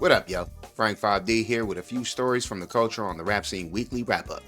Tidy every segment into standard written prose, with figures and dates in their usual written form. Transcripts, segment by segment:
What up, yo? Frank 5D here with a few stories from the culture on the Rap Scene Weekly Wrap-Up.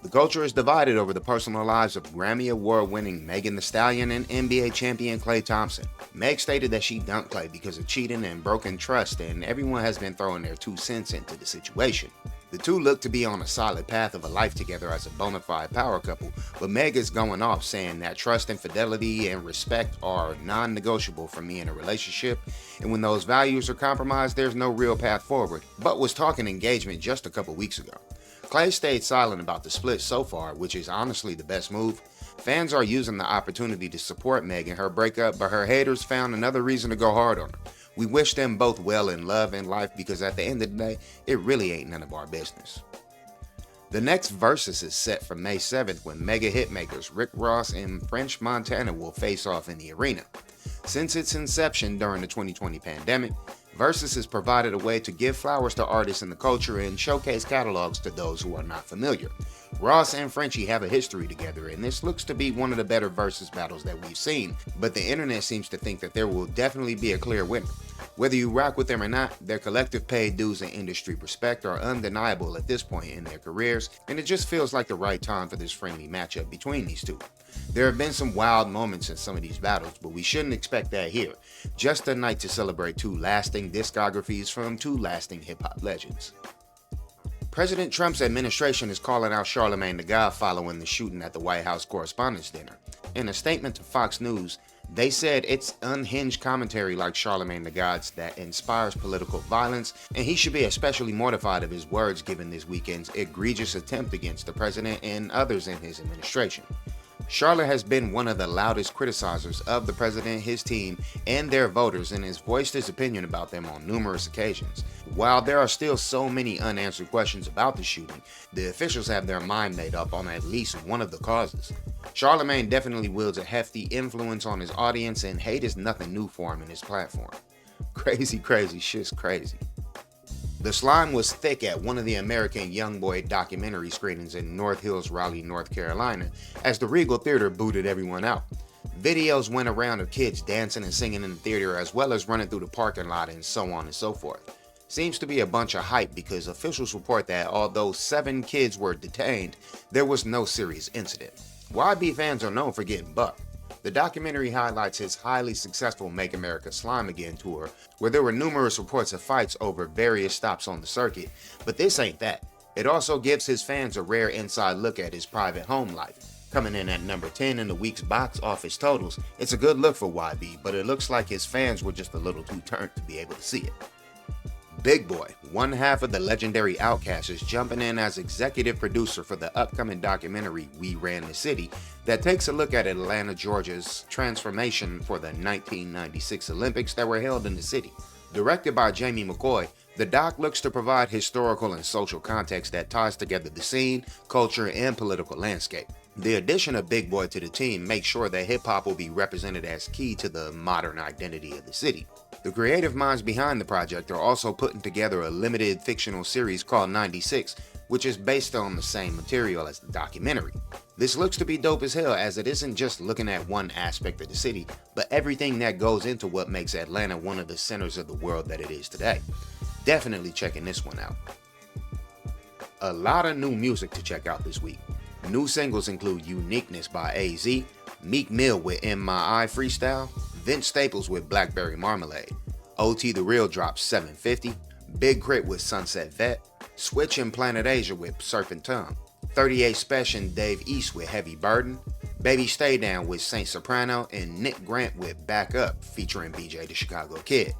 The culture is divided over the personal lives of Grammy Award-winning Megan Thee Stallion and NBA champion Klay Thompson. Meg stated that she dumped Klay because of cheating and broken trust, and everyone has been throwing their 2 cents into the situation. The two look to be on a solid path of a life together as a bona fide power couple, but Meg is going off saying that trust and fidelity and respect are non-negotiable for me in a relationship, and when those values are compromised, there's no real path forward, but was talking engagement just a couple weeks ago. Klay stayed silent about the split so far, which is honestly the best move. Fans are using the opportunity to support Meg in her breakup, but her haters found another reason to go hard on her. We wish them both well in love and life because at the end of the day, it really ain't none of our business. The next Versus is set for May 7th when mega hitmakers Rick Ross and French Montana will face off in the arena. Since its inception during the 2020 pandemic, Versus has provided a way to give flowers to artists in the culture and showcase catalogs to those who are not familiar. Ross and Frenchie have a history together, and this looks to be one of the better Versus battles that we've seen, but the internet seems to think that there will definitely be a clear winner. Whether you rock with them or not, their collective paid dues and industry respect are undeniable at this point in their careers, and it just feels like the right time for this friendly matchup between these two. There have been some wild moments in some of these battles, but we shouldn't expect that here. Just a night to celebrate two lasting discographies from two lasting hip-hop legends. President Trump's administration is calling out Charlamagne the God following the shooting at the White House Correspondents' Dinner. In a statement to Fox News, they said it's unhinged commentary like Charlamagne the God's that inspires political violence, and he should be especially mortified of his words given this weekend's egregious attempt against the president and others in his administration. Charlotte has been one of the loudest criticizers of the president, his team, and their voters, and has voiced his opinion about them on numerous occasions. While there are still so many unanswered questions about the shooting, the officials have their mind made up on at least one of the causes. Charlamagne definitely wields a hefty influence on his audience, and hate is nothing new for him in his platform. Crazy shit's crazy. The slime was thick at one of the American Youngboy documentary screenings in North Hills, Raleigh, North Carolina, as the Regal Theater booted everyone out. Videos went around of kids dancing and singing in the theater as well as running through the parking lot and so on and so forth. Seems to be a bunch of hype because officials report that although 7 kids were detained, there was no serious incident. YB fans are known for getting bucked. The documentary highlights his highly successful Make America Slime Again tour, where there were numerous reports of fights over various stops on the circuit, but this ain't that. It also gives his fans a rare inside look at his private home life. Coming in at number 10 in the week's box office totals, it's a good look for YB, but it looks like his fans were just a little too turned to be able to see it. Big Boy, one half of the legendary Outkast, is jumping in as executive producer for the upcoming documentary We Ran the City that takes a look at Atlanta, Georgia's transformation for the 1996 Olympics that were held in the city. Directed by Jamie McCoy, the doc looks to provide historical and social context that ties together the scene, culture, and political landscape. The addition of Big Boy to the team makes sure that hip-hop will be represented as key to the modern identity of the city. The creative minds behind the project are also putting together a limited fictional series called 96, which is based on the same material as the documentary. This looks to be dope as hell, as it isn't just looking at one aspect of the city, but everything that goes into what makes Atlanta one of the centers of the world that it is today. Definitely checking this one out. A lot of new music to check out this week. New singles include Uniqueness by AZ, Meek Mill with In My Eye Freestyle, Vince Staples with Blackberry Marmalade, OT The Real drops 750, Big Crit with Sunset Vet, Switch and Planet Asia with Surfing Tongue, 38 Special and Dave East with Heavy Burden, Baby Stay Down with Saint Soprano, and Nick Grant with Back Up featuring BJ the Chicago Kid.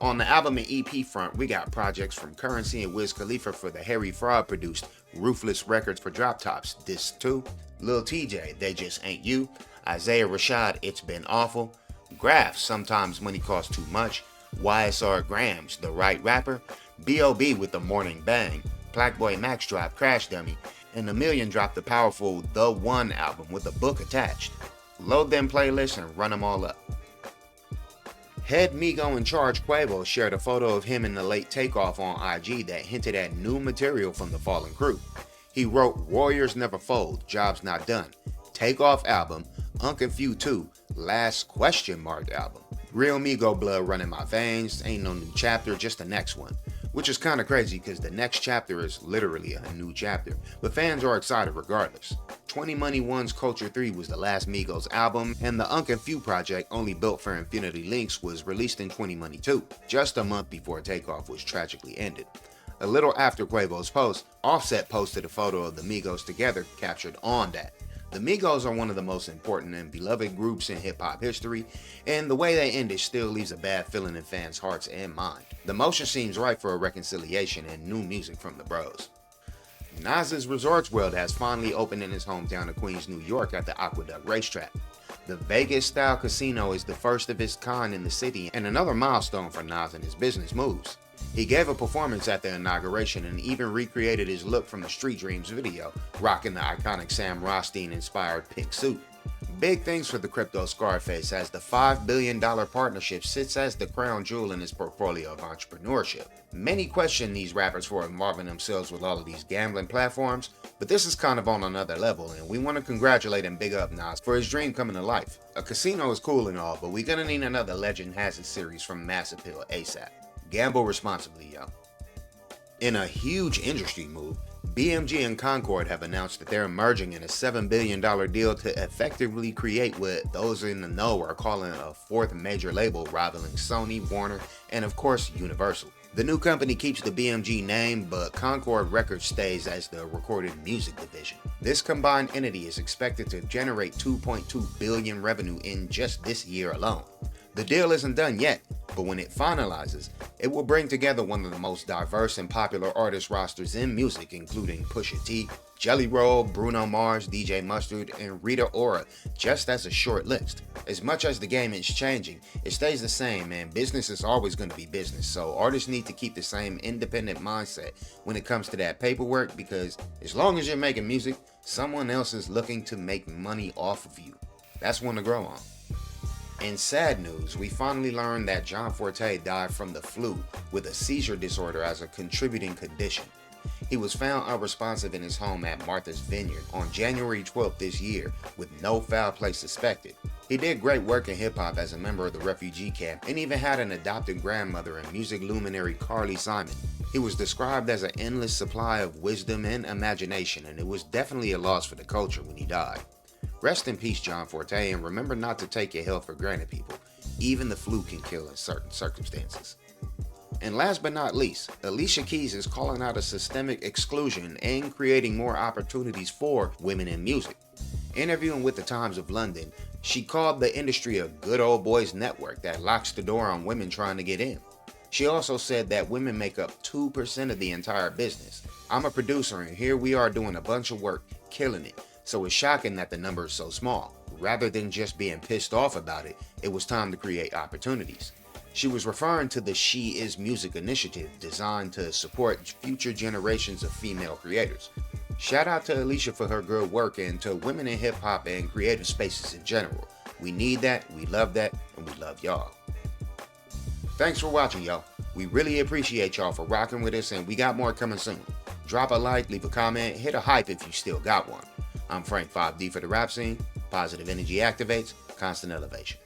On the album and EP front, we got projects from Currency and Wiz Khalifa for the Harry Fraud produced Ruthless Records for Drop Tops, Disc 2, Lil TJ, They Just Ain't You, Isaiah Rashad, It's Been Awful, Graph, Sometimes Money Costs Too Much, YSR Grams, The Right Rapper, B.O.B. with The Morning Bang, Blackboy Max dropped Crash Dummy, and A Million dropped the powerful The One album with a book attached. Load them playlists and run them all up. Head Migo in Charge Quavo shared a photo of him in the late Takeoff on IG that hinted at new material from the Fallen Crew. He wrote Warriors Never Fold, Job's Not Done, Takeoff album, Unconfused 2, Last Question Mark album, Real Migo blood running my veins, ain't no new chapter, just the next one. Which is kinda crazy because the next chapter is literally a new chapter, but fans are excited regardless. 20 Money One's Culture 3 was the last Migos album, and the Unk and Few project, only built for Infinity Links, was released in 20 Money 2, just a month before Takeoff was tragically ended. A little after Quavo's post, Offset posted a photo of the Migos together captured on that. The Migos are one of the most important and beloved groups in hip-hop history, and the way they ended still leaves a bad feeling in fans' hearts and mind. The motion seems right for a reconciliation and new music from the bros. Nas's Resorts World has finally opened in his hometown of Queens, New York at the Aqueduct Racetrack. The Vegas-style casino is the first of its kind in the city and another milestone for Nas and his business moves. He gave a performance at the inauguration and even recreated his look from the Street Dreams video, rocking the iconic Sam Rothstein-inspired pink suit. Big things for the crypto Scarface, as the $5 billion partnership sits as the crown jewel in his portfolio of entrepreneurship. Many question these rappers for involving themselves with all of these gambling platforms, but this is kind of on another level, and we want to congratulate and big up Nas for his dream coming to life. A casino is cool and all, but we're gonna need another Legend Has It series from Mass Appeal ASAP. Gamble responsibly, yo. In a huge industry move, BMG and Concord have announced that they're merging in a $7 billion deal to effectively create what those in the know are calling a fourth major label rivaling Sony, Warner, and of course Universal. The new company keeps the BMG name, but Concord Records stays as the recorded music division. This combined entity is expected to generate $2.2 billion revenue in just this year alone. The deal isn't done yet, but when it finalizes, it will bring together one of the most diverse and popular artist rosters in music, including Pusha T, Jelly Roll, Bruno Mars, DJ Mustard, and Rita Ora, just as a short list. As much as the game is changing, it stays the same, and business is always going to be business, so artists need to keep the same independent mindset when it comes to that paperwork, because as long as you're making music, someone else is looking to make money off of you. That's one to grow on. In sad news, we finally learned that John Forte died from the flu with a seizure disorder as a contributing condition. He was found unresponsive in his home at Martha's Vineyard on January 12th this year with no foul play suspected. He did great work in hip-hop as a member of the refugee camp and even had an adopted grandmother and music luminary Carly Simon. He was described as an endless supply of wisdom and imagination, and it was definitely a loss for the culture when he died. Rest in peace, John Forte, and remember not to take your health for granted, people. Even the flu can kill in certain circumstances. And last but not least, Alicia Keys is calling out a systemic exclusion and creating more opportunities for women in music. Interviewing with the Times of London, she called the industry a good old boys network that locks the door on women trying to get in. She also said that women make up 2% of the entire business. I'm a producer and here we are doing a bunch of work, killing it. So it's shocking that the number is so small. Rather than just being pissed off about it, it was time to create opportunities. She was referring to the She Is Music initiative designed to support future generations of female creators. Shout out to Alicia for her good work and to women in hip hop and creative spaces in general. We need that, we love that, and we love y'all. Thanks for watching, y'all. We really appreciate y'all for rocking with us, and we got more coming soon. Drop a like, leave a comment, hit a hype if you still got one. I'm Frank 5D for the rap scene. Positive energy activates, constant elevation.